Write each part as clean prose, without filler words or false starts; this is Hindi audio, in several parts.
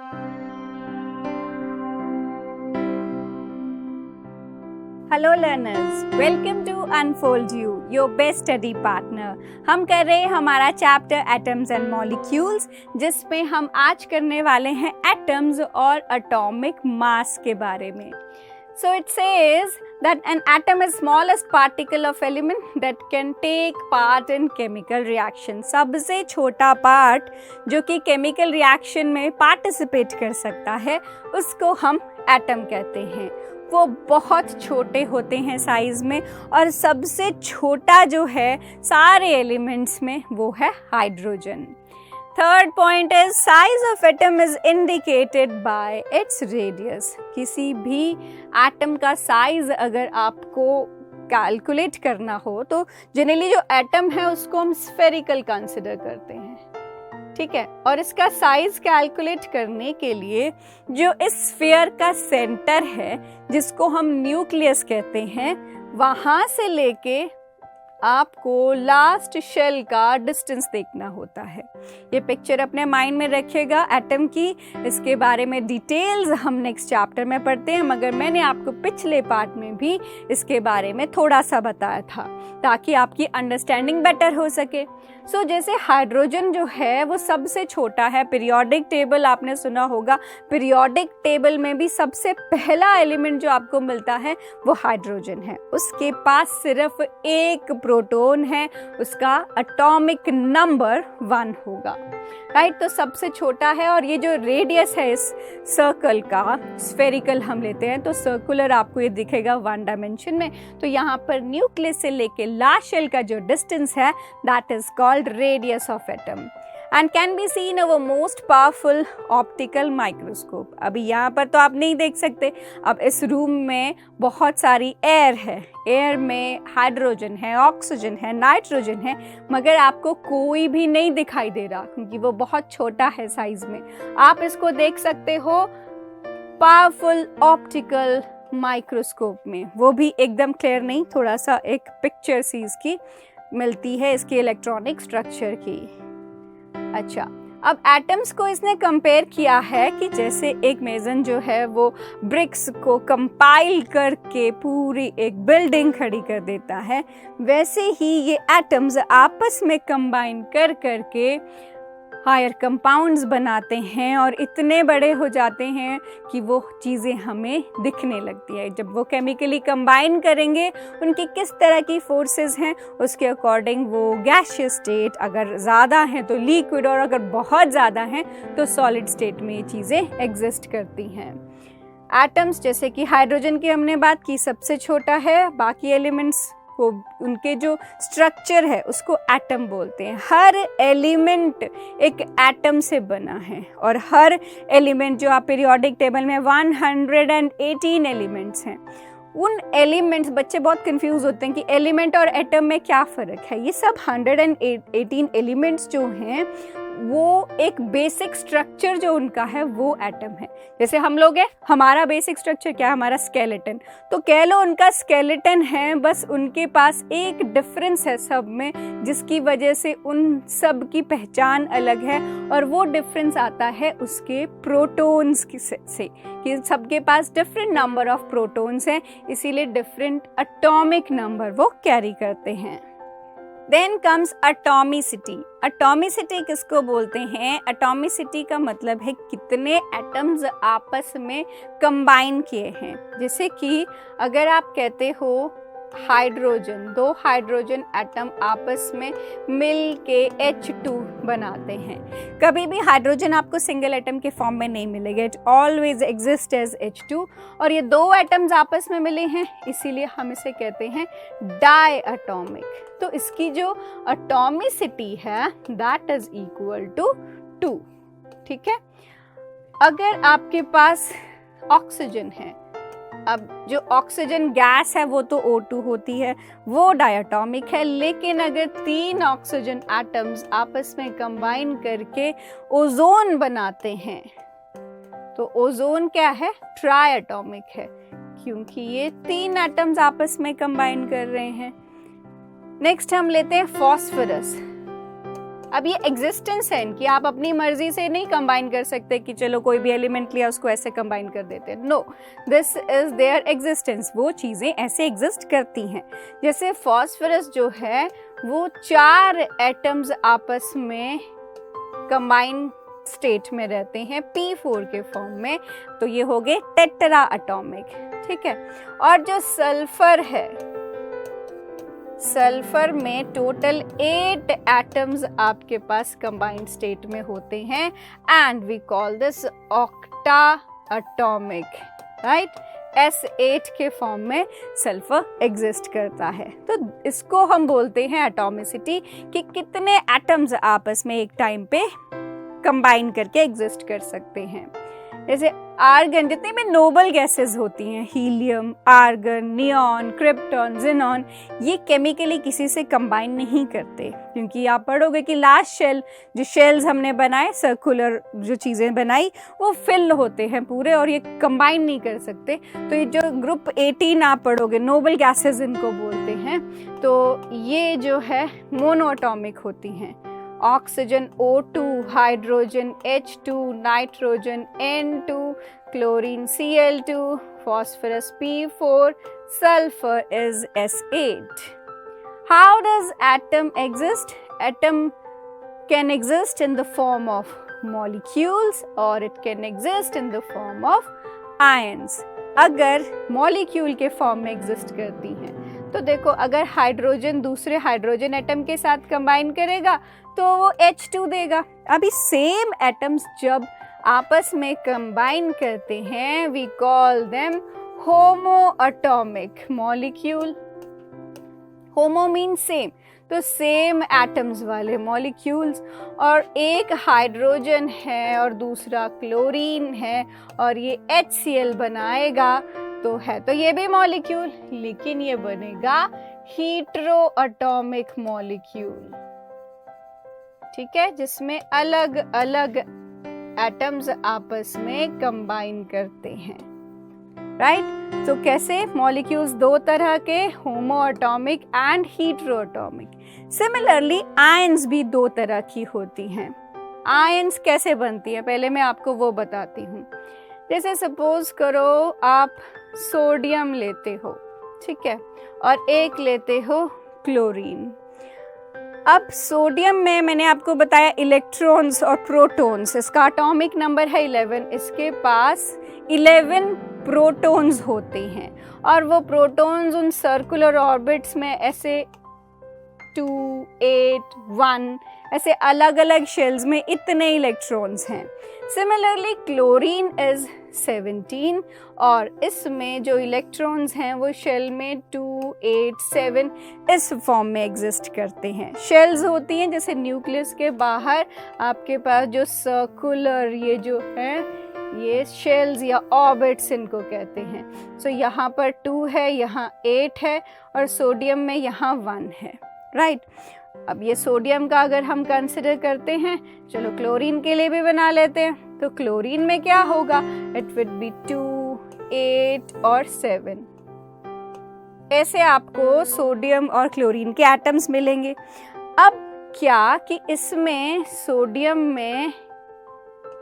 Hello learners, welcome to Unfold you, your best study partner. हम कर रहे हैं हमारा चैप्टर एटम्स एंड मॉलिक्यूल्स, जिसमें हम आज करने वाले हैं एटम्स और एटॉमिक मास के बारे में। So it says that an atom is smallest particle of element that can take part in chemical reaction। सबसे छोटा पार्ट जो कि केमिकल रिएक्शन में पार्टिसिपेट कर सकता है उसको हम एटम कहते हैं। वो बहुत छोटे होते हैं साइज में, और सबसे छोटा जो है सारे एलिमेंट्स में वो है hydrogen. Third point is size of atom is indicated by its radius. किसी भी एटम का साइज अगर आपको कैलकुलेट करना हो तो जनरली जो एटम है उसको हम स्फेरिकल कंसिडर करते हैं, ठीक है। और इसका साइज कैलकुलेट करने के लिए जो इस स्फीयर का सेंटर है, जिसको हम न्यूक्लियस कहते हैं, वहां से लेके आपको लास्ट शेल का डिस्टेंस देखना होता है। ये पिक्चर अपने माइंड में रखिएगा एटम की। इसके बारे में डिटेल्स हम नेक्स्ट चैप्टर में पढ़ते हैं, मगर मैंने आपको पिछले पार्ट में भी इसके बारे में थोड़ा सा बताया था ताकि आपकी अंडरस्टैंडिंग बेटर हो सके। सो जैसे हाइड्रोजन जो है वो सबसे छोटा है। पीरियोडिक टेबल आपने सुना होगा, पीरियोडिक टेबल में भी सबसे पहला एलिमेंट जो आपको मिलता है वो हाइड्रोजन है। उसके पास सिर्फ एक प्रोटॉन है, उसका एटॉमिक नंबर 1 होगा, राइट। तो सबसे छोटा है। और ये जो रेडियस है इस सर्कल का, स्फेरिकल हम लेते हैं तो सर्कुलर आपको ये दिखेगा 1 डायमेंशन में। तो यहाँ पर न्यूक्लियस से लेके लास्ट शेल का जो डिस्टेंस है that is called radius of atom and can be seen over most powerful optical microscope। अभी यहाँ पर तो आप नहीं देख सकते। अब इस रूम में बहुत सारी एयर है, एयर में हाइड्रोजन है, ऑक्सीजन है, नाइट्रोजन है, मगर आपको कोई भी नहीं दिखाई दे रहा क्योंकि वो बहुत छोटा है साइज में। आप इसको देख सकते हो पावरफुल ऑप्टिकल माइक्रोस्कोप में, वो भी एकदम क्लियर नहीं, थोड़ा सा एक पिक्चर सी इसकी मिलती है इसके इलेक्ट्रॉनिक स्ट्रक्चर की। अच्छा, अब एटम्स को इसने कंपेयर किया है कि जैसे एक मेसन जो है वो ब्रिक्स को कंपाइल करके पूरी एक बिल्डिंग खड़ी कर देता है, वैसे ही ये एटम्स आपस में कंबाइन कर करके हायर कंपाउंड्स बनाते हैं और इतने बड़े हो जाते हैं कि वो चीज़ें हमें दिखने लगती है। जब वो केमिकली कंबाइन करेंगे, उनकी किस तरह की फोर्सेस हैं उसके अकॉर्डिंग वो गैसियस स्टेट, अगर ज़्यादा हैं तो लिक्विड, और अगर बहुत ज़्यादा हैं तो सॉलिड स्टेट में ये चीज़ें एग्जिस्ट करती हैं। एटम्स जैसे कि हाइड्रोजन की हमने बात की, सबसे छोटा है। बाकी एलिमेंट्स को उनके जो स्ट्रक्चर है उसको एटम बोलते हैं। हर एलिमेंट एक एटम से बना है, और हर एलिमेंट जो आप पीरियोडिक टेबल में 118 एलिमेंट्स हैं, उन एलिमेंट्स, बच्चे बहुत कंफ्यूज होते हैं कि एलिमेंट और एटम में क्या फ़र्क है। ये सब 118 एलिमेंट्स जो हैं वो एक बेसिक स्ट्रक्चर जो उनका है वो एटम है। जैसे हम लोग हैं, हमारा बेसिक स्ट्रक्चर क्या है, हमारा स्केलेटन, तो कह लो उनका स्केलेटन है, बस उनके पास एक डिफरेंस है सब में, जिसकी वजह से उन सब की पहचान अलग है, और वो डिफरेंस आता है उसके प्रोटॉन्स से कि सबके पास डिफरेंट नंबर ऑफ प्रोटॉन्स हैं, इसीलिए डिफरेंट एटॉमिक नंबर वो कैरी करते हैं। Then comes atomicity. एटॉमिसिटी किसको बोलते हैं? एटॉमिसिटी का मतलब है कितने एटम्स आपस में कंबाइन किए हैं। जैसे कि अगर आप कहते हो हाइड्रोजन, 2 हाइड्रोजन एटम आपस में मिल के H2 बनाते हैं। कभी भी हाइड्रोजन आपको सिंगल एटम के फॉर्म में नहीं मिलेगा, it always exist as H2, और ये 2 एटम्स आपस में मिले हैं इसीलिए हम इसे कहते हैं डाई एटॉमिक। तो इसकी जो एटॉमिसिटी है दैट इज इक्वल टू 2, ठीक है। अगर आपके पास ऑक्सीजन है, अब जो ऑक्सीजन गैस है वो तो O2 होती है, वो डायटॉमिक है, लेकिन अगर 3 ऑक्सीजन एटम्स आपस में कंबाइन करके ओजोन बनाते हैं तो ओजोन क्या है? ट्राइएटॉमिक है, क्योंकि ये 3 एटम्स आपस में कंबाइन कर रहे हैं। नेक्स्ट हम लेते हैं फॉस्फोरस। अब ये एग्जिस्टेंस है इनकी, आप अपनी मर्जी से नहीं कंबाइन कर सकते कि चलो कोई भी एलिमेंट लिया उसको ऐसे कंबाइन कर देते हैं। No, this is their existence, वो चीज़ें ऐसे एग्जिस्ट करती हैं। जैसे फॉस्फोरस जो है वो 4 एटम्स आपस में कंबाइन स्टेट में रहते हैं P4 के फॉर्म में, तो ये हो गए टेट्रा एटॉमिक, ठीक है। और जो सल्फर है, सल्फर में टोटल 8 एटम्स आपके पास कंबाइंड स्टेट में होते हैं and we call this octa atomic, right. S8 के फॉर्म में सल्फर एग्जिस्ट करता है। तो इसको हम बोलते हैं एटॉमिसिटी, कि कितने एटम्स आपस में एक टाइम पे कंबाइन करके एग्जिस्ट कर सकते हैं। जैसे आर्गन, जितने भी नोबल गैसेस होती हैं, helium, argon, neon, krypton, xenon, ये केमिकली किसी से कंबाइन नहीं करते, क्योंकि आप पढ़ोगे कि लास्ट शेल, जो शेल्स हमने बनाए, सर्कुलर जो चीज़ें बनाई, वो फिल होते हैं पूरे और ये कंबाइन नहीं कर सकते। तो ये जो ग्रुप 18 आप पढ़ोगे, नोबल गैसेस इनको बोलते हैं, तो ये जो है मोनोएटॉमिक होती हैं। Oxygen O2, hydrogen H2, nitrogen N2, chlorine Cl2, phosphorus P4, sulfur is S8. How does atom exist? Atom can exist in the form of molecules or it can exist in the form of ions. अगर मॉलिक्यूल के फॉर्म में एग्जिस्ट करती हैं, तो देखो अगर हाइड्रोजन दूसरे हाइड्रोजन एटम के साथ कंबाइन करेगा तो वो H2 देगा। अभी सेम एटम्स जब आपस में कंबाइन करते हैं, we call them homo atomic molecule. Homo means same, तो सेम एटम्स वाले मॉलिक्यूल्स। और एक हाइड्रोजन है और दूसरा क्लोरीन है और ये HCl बनाएगा, तो ये भी मॉलिक्यूल, लेकिन ये बनेगा हीट्रो एटॉमिक मॉलिक्यूल, ठीक है, जिसमें अलग अलग एटम्स आपस में कंबाइन करते हैं, राइट। तो कैसे मॉलिक्यूल्स 2 तरह के, होमो atomic and hetero atomic. Similarly ions भी 2 तरह की होती हैं। आयंस कैसे बनती है, पहले मैं आपको वो बताती हूँ। जैसे सपोज करो आप सोडियम लेते हो, ठीक है, और एक लेते हो क्लोरीन। अब सोडियम में मैंने आपको बताया इलेक्ट्रॉन्स और प्रोटॉन्स, इसका एटॉमिक नंबर है 11, इसके पास 11 प्रोटॉन्स होते हैं और वो प्रोटॉन्स उन सर्कुलर ऑर्बिट्स में ऐसे 2, 8, 1 ऐसे अलग अलग शेल्स में इतने इलेक्ट्रॉन्स हैं। सिमिलरली क्लोरीन इज 17 और इसमें जो इलेक्ट्रॉन्स हैं वो शेल में 2, 8, 7 इस फॉर्म में एग्जिस्ट करते हैं। शेल्स होती हैं, जैसे न्यूक्लियस के बाहर आपके पास जो सर्कुलर ये जो है ये शेल्स या ऑर्बिट्स इनको कहते हैं। सो यहाँ पर 2 है, यहाँ 8 है और सोडियम में यहाँ 1 है, राइट। अब ये सोडियम का अगर हम कंसिडर करते हैं, चलो क्लोरीन के लिए भी बना लेते हैं, तो क्लोरीन में क्या होगा, इट विल बी 2, 8 और 7। ऐसे आपको सोडियम और क्लोरीन के एटम्स मिलेंगे। अब क्या कि इसमें सोडियम में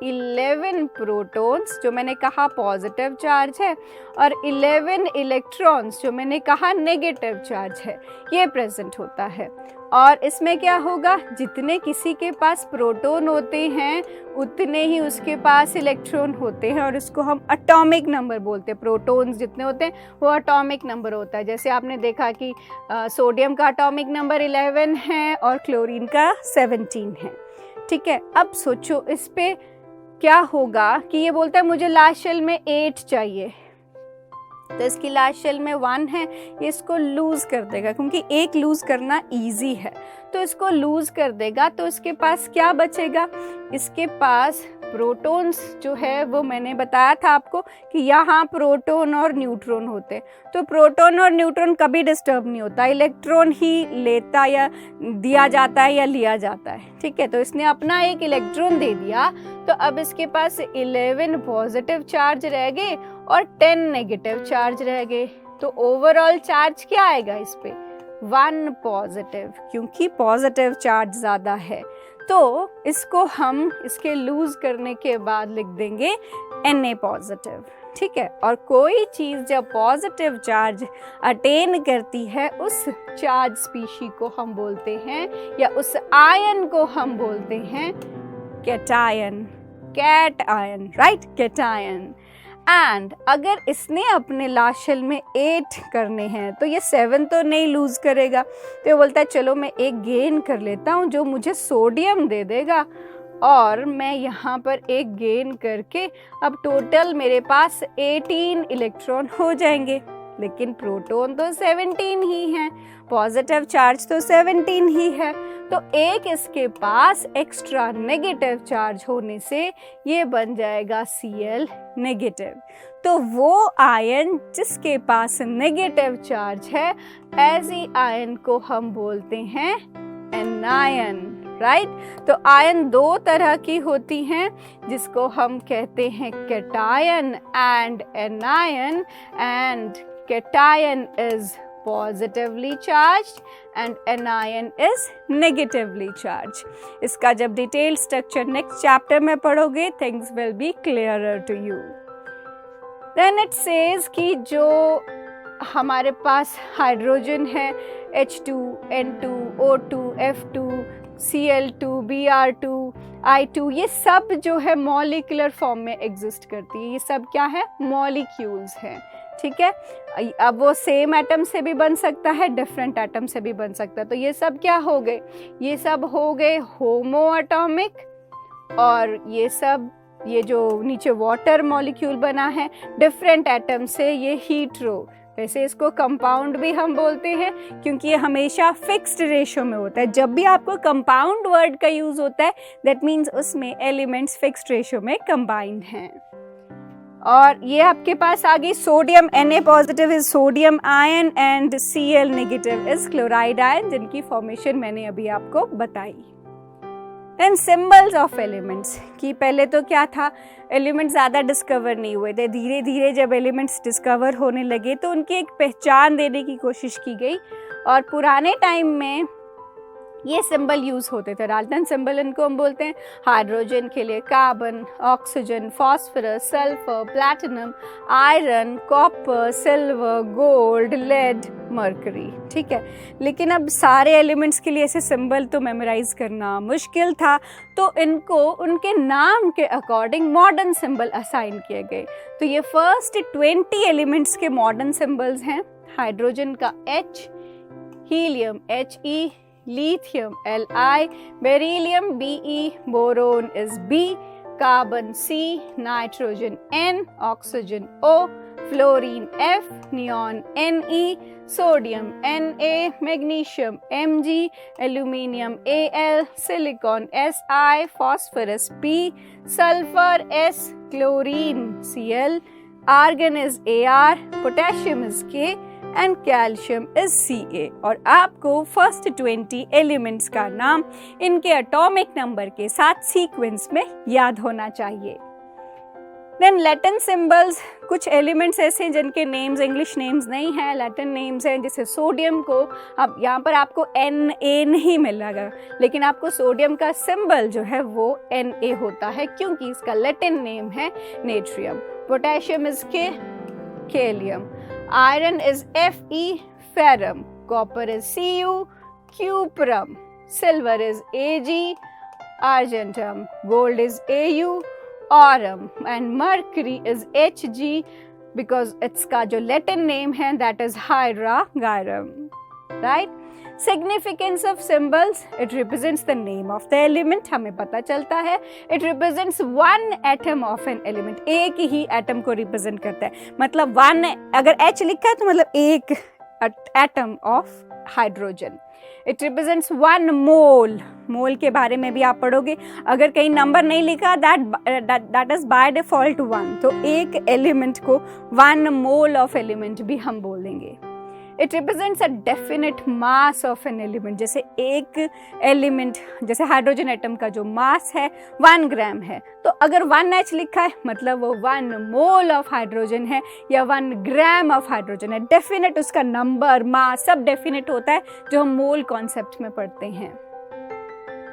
11 प्रोटॉन्स जो मैंने कहा पॉजिटिव चार्ज है और 11 इलेक्ट्रॉन्स जो मैंने कहा नेगेटिव चार्ज है, ये प्रेजेंट होता है। और इसमें क्या होगा, जितने किसी के पास प्रोटॉन होते हैं उतने ही उसके पास इलेक्ट्रॉन होते हैं और इसको हम एटॉमिक नंबर बोलते हैं। प्रोटॉन्स जितने होते हैं वो एटॉमिक नंबर होता है। जैसे आपने देखा कि सोडियम का एटॉमिक नंबर 11 है और क्लोरीन का 17 है, ठीक है। अब सोचो इस पे क्या होगा कि ये बोलता है मुझे लास्ट शेल में 8 चाहिए, तो इसकी लास्ट शेल में 1 है, ये इसको लूज कर देगा क्योंकि एक लूज करना इजी है, तो इसको लूज कर देगा। तो इसके पास क्या बचेगा, इसके पास प्रोटॉन्स जो है वो मैंने बताया था आपको कि यहाँ प्रोटॉन और न्यूट्रॉन होते हैं, तो प्रोटॉन और न्यूट्रॉन कभी डिस्टर्ब नहीं होता, इलेक्ट्रॉन ही लेता या दिया जाता है या लिया जाता है, ठीक है। तो इसने अपना एक इलेक्ट्रॉन दे दिया, तो अब इसके पास 11 पॉजिटिव चार्ज रह गए और 10 नेगेटिव चार्ज रह गए। तो ओवरऑल चार्ज क्या आएगा इस पे, 1 पॉजिटिव, क्योंकि पॉजिटिव चार्ज ज़्यादा है। तो इसको हम इसके लूज करने के बाद लिख देंगे Na पॉजिटिव, ठीक है। और कोई चीज़ जब पॉजिटिव चार्ज अटेन करती है उस चार्ज स्पीशी को हम बोलते हैं या उस आयन को हम बोलते हैं cation, cat ion, right, cation. And अगर इसने अपने लास्ट शेल में 8 करने हैं तो ये 7 तो नहीं लूज करेगा, तो ये बोलता है चलो मैं एक गेन कर लेता हूँ जो मुझे सोडियम दे देगा, और मैं यहाँ पर एक गेन करके अब टोटल मेरे पास 18 इलेक्ट्रॉन हो जाएंगे। लेकिन प्रोटॉन तो 17 ही है, पॉजिटिव चार्ज तो 17 ही है, तो एक इसके पास एक्स्ट्रा नेगेटिव चार्ज होने से ये बन जाएगा Cl नेगेटिव। तो वो आयन जिसके पास नेगेटिव चार्ज है, ऐसी आयन को हम बोलते हैं एनायन, राइट। तो आयन 2 तरह की होती हैं जिसको हम कहते हैं cation and anion, and cation is positively charged and anion is negatively charged. इसका जब डिटेल स्ट्रक्चर नेक्स्ट चैप्टर में पढ़ोगे things will be clearer to you. Then it says कि जो हमारे पास हाइड्रोजन है H2, N2, O2, F2, Cl2, Br2, I2, ये सब जो है मॉलिक्यूलर फॉर्म में एग्जिस्ट करती है। ये सब क्या है? मॉलिक्यूल्स हैं, ठीक है। अब वो सेम एटम से भी बन सकता है, डिफरेंट एटम से भी बन सकता है। तो ये सब क्या हो गए? ये सब हो गए होमो एटॉमिक, और ये सब, ये जो नीचे वाटर मॉलिक्यूल बना है डिफरेंट एटम से, ये हीट्रो। वैसे इसको कंपाउंड भी हम बोलते हैं क्योंकि ये हमेशा फिक्स्ड रेशो में होता है। जब भी आपको कंपाउंड वर्ड का यूज होता है दैट मीन्स उसमें एलिमेंट्स फिक्स्ड रेशो में कंबाइंड हैं। और ये आपके पास आ गई sodium, Na positive is sodium ion and Cl negative is chloride ion, जिनकी फॉर्मेशन मैंने अभी आपको बताई। देन सिंबल्स ऑफ एलिमेंट्स, कि पहले तो क्या था, एलिमेंट्स ज़्यादा डिस्कवर नहीं हुए थे। धीरे धीरे जब एलिमेंट्स डिस्कवर होने लगे तो उनकी एक पहचान देने की कोशिश की गई, और पुराने टाइम में ये सिंबल यूज़ होते थे। डाल्टन सिंबल इनको हम बोलते हैं। हाइड्रोजन के लिए carbon, oxygen, phosphorus, sulphur, platinum, iron, copper, silver, gold, lead, mercury, ठीक है। लेकिन अब सारे एलिमेंट्स के लिए ऐसे सिंबल तो मेमोराइज करना मुश्किल था, तो इनको उनके नाम के अकॉर्डिंग मॉडर्न सिंबल असाइन किए गए। तो ये फर्स्ट 20 एलिमेंट्स के मॉडर्न सिंबल्स हैं। हाइड्रोजन का H, helium He, lithium Li, beryllium Be, boron is B, carbon C, nitrogen N, oxygen O, fluorine F, neon Ne, sodium Na, magnesium Mg, aluminium Al, silicon Si, phosphorus P, sulfur S, chlorine Cl, argon is Ar, potassium is K, and calcium is Ca। और आपको फर्स्ट 20 एलिमेंट्स का नाम इनके एटॉमिक नंबर के साथ सीक्वेंस में याद होना चाहिए। देन लैटिन सिंबल्स, कुछ एलिमेंट्स ऐसे हैं जिनके नेम्स इंग्लिश नेम्स नहीं हैं, लैटिन नेम्स हैं। जैसे सोडियम को, अब यहाँ पर आपको Na नहीं मिलेगा, लेकिन आपको सोडियम का सिंबल जो है वो Na होता है क्योंकि इसका लैटिन नेम है natrium. Potassium is K, kalium. Iron is Fe, ferrum. Copper is Cu, cuprum. Silver is Ag, argentum. Gold is Au, aurum. And mercury is Hg because इसका जो Latin name है that is Hydra Gyrum. Right? Significance of symbols, it represents the name of the element, हमें पता चलता है। It represents one atom of an element, एक ही एटम को रिप्रेजेंट करता है। मतलब वन, अगर H लिखा है तो मतलब एक atom of hydrogen. It represents one mole, मोल के बारे में भी आप पढ़ोगे। अगर कहीं नंबर नहीं लिखा that is by default 1, तो एक एलिमेंट को one mole of element भी हम बोलेंगे। It represents a definite mass of an element, जैसे एक एलिमेंट, जैसे हाइड्रोजन एटम का जो मास है 1 ग्राम है, तो अगर 1H लिखा है मतलब वो 1 मोल ऑफ हाइड्रोजन है या 1 ग्राम ऑफ हाइड्रोजन है। डेफिनेट उसका नंबर, मास सब डेफिनेट होता है जो हम मोल कॉन्सेप्ट में पढ़ते हैं।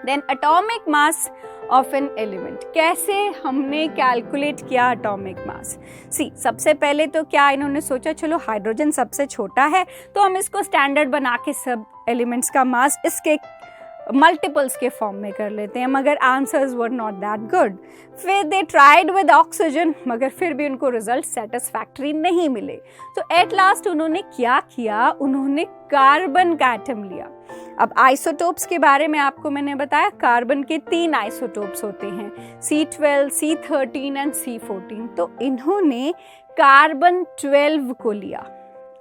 Then atomic mass of an element, कैसे हमने कैलकुलेट किया एटॉमिक मास। सबसे पहले तो क्या इन्होंने सोचा, चलो हाइड्रोजन सबसे छोटा है तो हम इसको स्टैंडर्ड बना के सब एलिमेंट्स का मास इसके मल्टीपल्स के फॉर्म में कर लेते हैं, मगर answers were not that good. फिर दे ट्राइड विद ऑक्सीजन, मगर फिर भी उनको रिजल्ट सेटिस्फैक्टरी नहीं मिले। तो एट लास्ट उन्होंने क्या किया, उन्होंने कार्बन का एटम लिया। अब आइसोटोप्स के बारे में आपको मैंने बताया, कार्बन के 3 आइसोटोप्स होते हैं, C12, C13 एंड C14। तो इन्होंने कार्बन 12 को लिया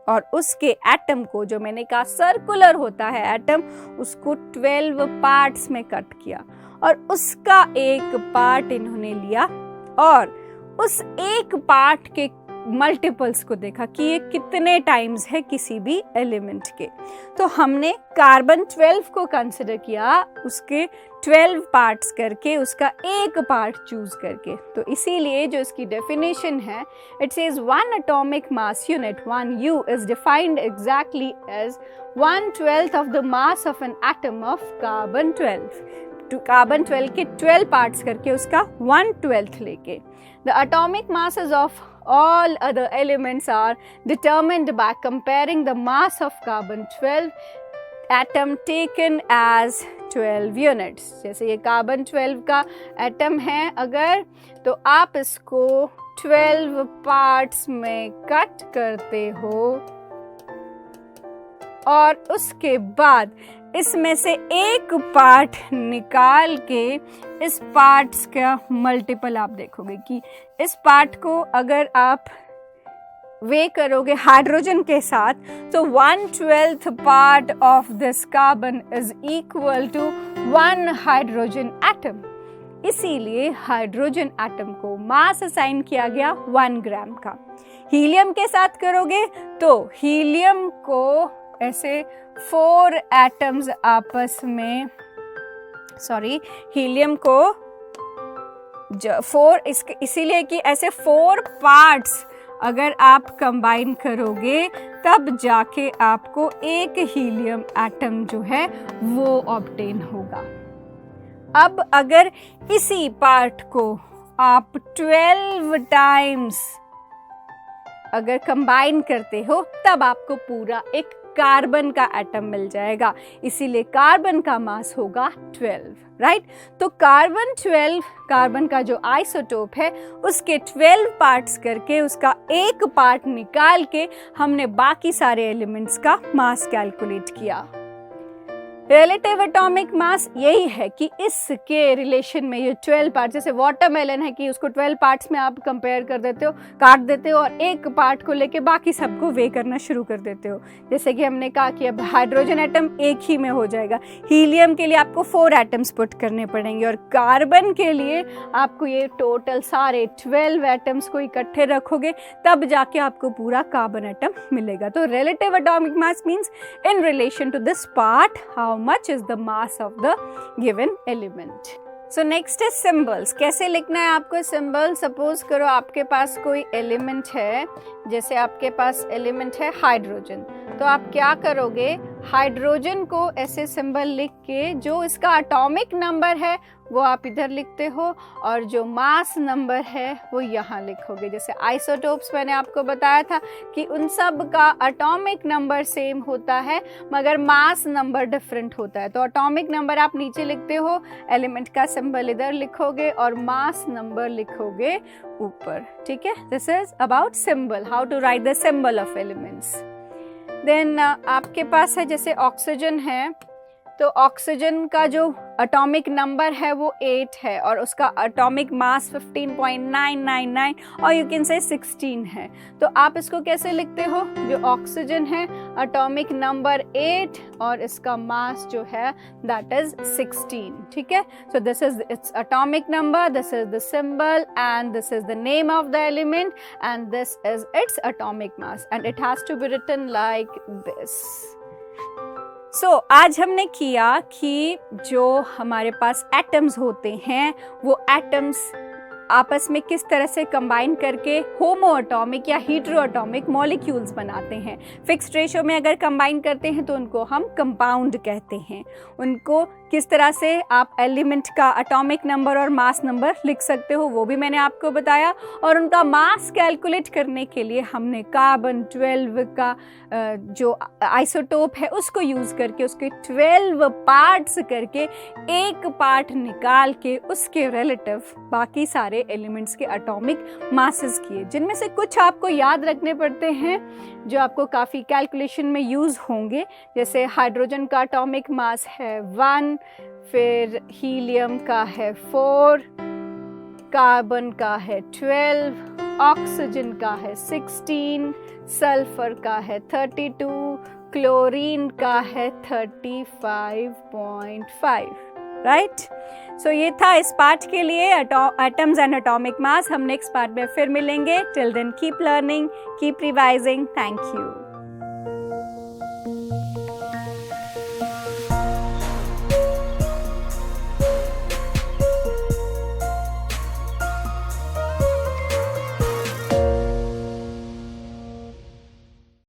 और उसके एटम को, जो मैंने कहा सर्कुलर होता है एटम, उसको 12 पार्ट्स में कट किया और उसका एक पार्ट इन्होंने लिया और उस एक पार्ट के मल्टीपल्स को देखा कि ये कितने टाइम्स है किसी भी एलिमेंट के। तो हमने कार्बन 12 को कंसिडर किया, उसके 12 पार्ट्स करके उसका एक पार्ट चूज करके। तो इसीलिए जो इसकी डेफिनेशन है, it says 1 atomic mass unit 1U is defined exactly as 1/12 of the mass of an atom of carbon 12। तो कार्बन 12 के 12 पार्ट्स करके उसका 1/12 लेके। The atomic masses of all other elements are determined by comparing the mass of carbon 12 atom taken as 12 units। जैसे ये कार्बन 12 का एटम है अगर, तो आप इसको 12 पार्ट्स में कट करते हो और उसके बाद इसमें से एक पार्ट निकाल के इस पार्ट्स का मल्टीपल आप देखोगे कि इस पार्ट को अगर आप वे करोगे हाइड्रोजन के साथ, तो 1/12 part of this carbon is equal to 1 hydrogen atom. इसीलिए हाइड्रोजन एटम को मास असाइन किया गया 1 ग्राम का। हीलियम के साथ करोगे तो हीलियम को ऐसे 4 एटम्स आपस में, हीलियम को 4 इसीलिए कि ऐसे 4 पार्ट्स अगर आप कंबाइन करोगे तब जाके आपको एक हीलियम एटम जो है वो ऑब्टेन होगा। अब अगर इसी पार्ट को आप 12 टाइम्स अगर कंबाइन करते हो तब आपको पूरा एक कार्बन का एटम मिल जाएगा, इसीलिए कार्बन का मास होगा 12, राइट। तो कार्बन 12, कार्बन का जो आइसोटोप है उसके 12 पार्ट्स करके उसका एक पार्ट निकाल के हमने बाकी सारे एलिमेंट्स का मास कैलकुलेट किया। रिलेटिव एटॉमिक मास यही है कि इसके रिलेशन में ये 12 पार्ट, जैसे वाटरमेलन है कि उसको 12 पार्ट्स में आप कंपेयर कर देते हो, काट देते हो और एक पार्ट को लेके बाकी सबको वे करना शुरू कर देते हो। जैसे कि हमने कहा कि अब हाइड्रोजन एटम एक ही में हो जाएगा, हीलियम के लिए आपको 4 एटम्स पुट करने पड़ेंगे और कार्बन के लिए आपको ये टोटल सारे 12 एटम्स को इकट्ठे रखोगे तब जाके आपको पूरा कार्बन एटम मिलेगा। तो relative atomic mass means in relation to this part how much is the mass of the given element। So next is symbols। कैसे लिखना है आपको सिंबल। सपोज करो आपके पास कोई एलिमेंट है, जैसे आपके पास एलिमेंट है हाइड्रोजन, तो आप क्या करोगे, हाइड्रोजन को ऐसे सिंबल लिख के जो इसका एटॉमिक नंबर है वो आप इधर लिखते हो और जो मास नंबर है वो यहाँ लिखोगे। जैसे आइसोटोप्स मैंने आपको बताया था कि उन सब का एटॉमिक नंबर सेम होता है मगर मास नंबर डिफरेंट होता है। तो एटॉमिक नंबर आप नीचे लिखते हो, एलिमेंट का सिंबल इधर लिखोगे और मास नंबर लिखोगे ऊपर, ठीक है। This is about symbol, how to write the symbol of elements. Then आपके पास है जैसे ऑक्सीजन है, तो ऑक्सीजन का जो एटॉमिक नंबर है वो 8 है और उसका एटॉमिक मास 15.999 और यू कैन से 16 है। तो आप इसको कैसे लिखते हो, जो ऑक्सीजन है एटॉमिक नंबर 8 और इसका मास जो है दैट इज 16, ठीक है। So this is its atomic number, this is the symbol and this is the name of the element and this is its atomic mass and it has to be written like this. आज हमने किया कि जो हमारे पास एटम्स होते हैं वो एटम्स आपस में किस तरह से कंबाइन करके होमो एटॉमिक या हीटेरो एटॉमिक मॉलिक्यूल्स बनाते हैं। फिक्स्ड रेशो में अगर कंबाइन करते हैं तो उनको हम कंपाउंड कहते हैं। उनको किस तरह से आप एलिमेंट का एटॉमिक नंबर और मास नंबर लिख सकते हो वो भी मैंने आपको बताया। और उनका मास कैलकुलेट करने के लिए हमने कार्बन 12 का जो आइसोटोप है उसको यूज़ करके उसके 12 पार्ट्स करके एक पार्ट निकाल के उसके रिलेटिव बाकी सारे एलिमेंट्स के एटॉमिक मासेस किए, जिनमें से कुछ आपको याद रखने पड़ते हैं जो आपको काफ़ी कैलकुलेशन में यूज़ होंगे। जैसे हाइड्रोजन का एटॉमिक मास है 1, फिर हीलियम का है 4, कार्बन का है 12, ऑक्सीजन का है 16, सल्फर का है 32, क्लोरीन का है 35.5। राइट। सो ये था इस पार्ट के लिए एटम्स एंड एटॉमिक मास। हम नेक्स्ट पार्ट में फिर मिलेंगे। Till then keep learning, keep revising. Thank you.